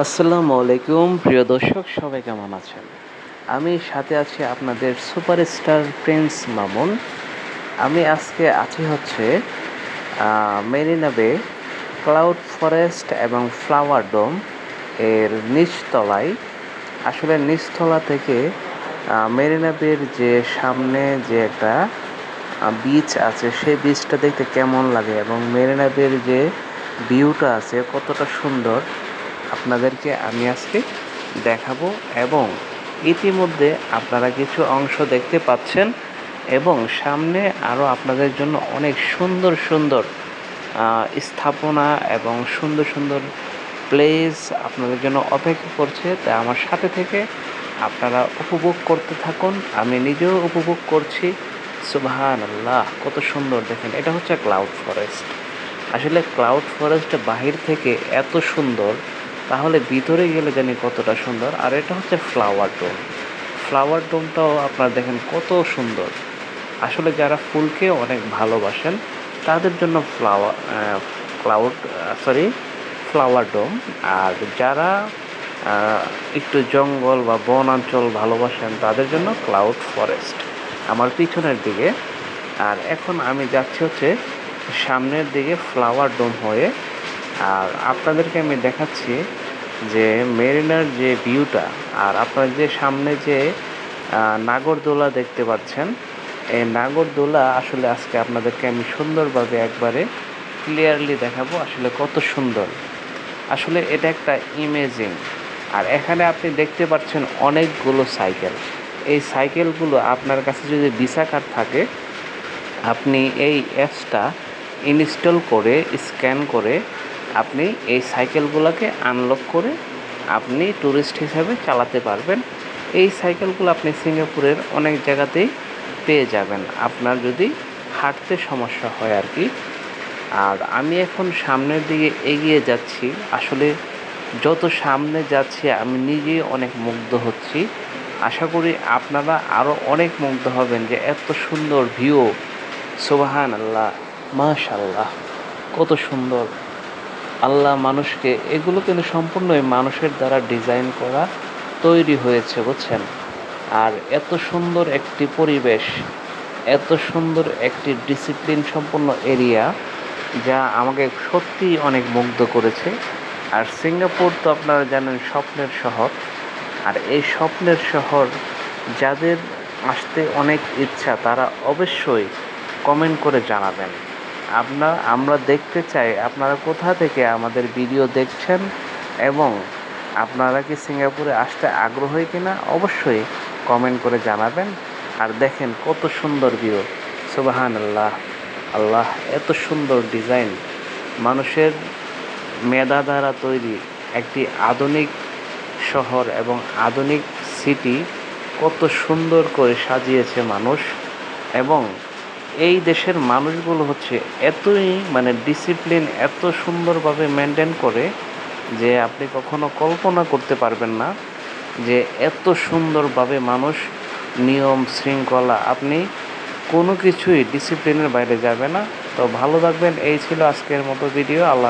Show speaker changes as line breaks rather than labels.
আসসালামু আলাইকুম প্রিয় দর্শক, সবাই কেমন আছেন? আমি সাথে আছি আপনাদের সুপারস্টার প্রিন্স মামুন। আমি আজকে আছি হচ্ছে মেরিনা বে, ক্লাউড ফরেস্ট এবং ফ্লাওয়ার ডোম এর নিচতলায়। আসলে নিচতলা থেকে মেরিনা বের যে সামনে যে একটা বিচ আছে, সেই বিচটা দেখতে কেমন লাগে এবং মেরিনা বের যে ভিউটা আছে কতটা সুন্দর আপনাদেরকে আমি আজকে দেখাবো। এবং ইতিমধ্যে আপনারা কিছু অংশ দেখতে পাচ্ছেন এবং সামনে আরও আপনাদের জন্য অনেক সুন্দর সুন্দর স্থাপনা এবং সুন্দর সুন্দর প্লেস আপনাদের জন্য অপেক্ষা করছে। তাই আমার সাথে থেকে আপনারা উপভোগ করতে থাকুন। আমি নিজেও উপভোগ করছি। সুবহানাল্লাহ, কত সুন্দর দেখেন! এটা হচ্ছে ক্লাউড ফরেস্ট। আসলে ক্লাউড ফরেস্ট বাহির থেকে এত সুন্দর, তাহলে ভিতরে গেলে জানি কতটা সুন্দর। আর এটা হচ্ছে ফ্লাওয়ার ডোম। ফ্লাওয়ার ডোমটাও আপনারা দেখেন কত সুন্দর। আসলে যারা ফুলকে অনেক ভালোবাসেন তাদের জন্য ফ্লাওয়ার ডোম। আর যারা একটু জঙ্গল বা বনাঞ্চল ভালোবাসেন তাদের জন্য ক্লাউড ফরেস্ট আমার পিছনের দিকে। আর এখন আমি যাচ্ছি হচ্ছে সামনের দিকে ফ্লাওয়ার ডোম হয়ে। আর আপনাদেরকে আমি দেখাচ্ছি যে মেরিনার যে ভিউটা। আর আপনারা যে সামনে যে নাগরদোলা দেখতে পাচ্ছেন, এই নাগরদোলা আসলে আজকে আপনাদেরকে আমি সুন্দরভাবে একবারে ক্লিয়ারলি দেখাবো আসলে কত সুন্দর। আসলে এটা একটা ইমেজিং। আর এখানে আপনি দেখতে পাচ্ছেন অনেকগুলো সাইকেল। এই সাইকেলগুলো আপনার কাছে যদি ভিসা কার্ড থাকে, আপনি এই অ্যাপসটা ইনস্টল করে স্ক্যান করে আপনি এই সাইকেলগুলোকে আনলক করে আপনি ট্যুরিস্ট হিসাবে চালাতে পারবেন। এই সাইকেলগুলো আপনি সিঙ্গাপুরের অনেক জায়গাতেই পেয়ে যাবেন, আপনার যদি হাঁটতে সমস্যা হয় আর কি। আর আমি এখন সামনের দিকে এগিয়ে যাচ্ছি। আসলে যত সামনে যাচ্ছি আমি নিজেই অনেক মুগ্ধ হচ্ছি। আশা করি আপনারা আরও অনেক মুগ্ধ হবেন যে এত সুন্দর ভিউ। সুবহানাল্লাহ, মাশাআল্লাহ, কত সুন্দর! আল্লাহ মানুষকে, এগুলো কিন্তু সম্পূর্ণই মানুষের দ্বারা ডিজাইন করা, তৈরি হয়েছে, বুঝছেন? আর এত সুন্দর একটি পরিবেশ, এত সুন্দর একটি ডিসিপ্লিন সম্পন্ন এরিয়া, যা আমাকে সত্যিই অনেক মুগ্ধ করেছে। আর সিঙ্গাপুর তো আপনারা জানেন স্বপ্নের শহর। আর এই স্বপ্নের শহর যাদের আসতে অনেক ইচ্ছা, তারা অবশ্যই কমেন্ট করে জানাবেন। আমরা দেখতে চাই আপনারা কোথা থেকে আমাদের ভিডিও দেখছেন এবং আপনারা কি সিঙ্গাপুরে আসতে আগ্রহী কিনা অবশ্যই কমেন্ট করে জানাবেন। আর দেখেন কত সুন্দর ভিউ। সুবহানাল্লাহ, আল্লাহ, এত সুন্দর ডিজাইন, মানুষের মেধা দ্বারা তৈরি একটি আধুনিক শহর এবং আধুনিক সিটি কত সুন্দর করে সাজিয়েছে মানুষ। এবং এই দেশের মানুষগুলো হচ্ছে এতই ডিসিপ্লিন, এত সুন্দরভাবে মেনটেন করে যে আপনি কখনো কল্পনা করতে পারবেন না যে এত সুন্দরভাবে মানুষ নিয়ম শৃঙ্খলা, আপনি কোনো কিছুই ডিসিপ্লিনের বাইরে যাবে না। তো ভালো থাকবেন। এই ছিল আজকের মতো ভিডিও। আল্লাহ।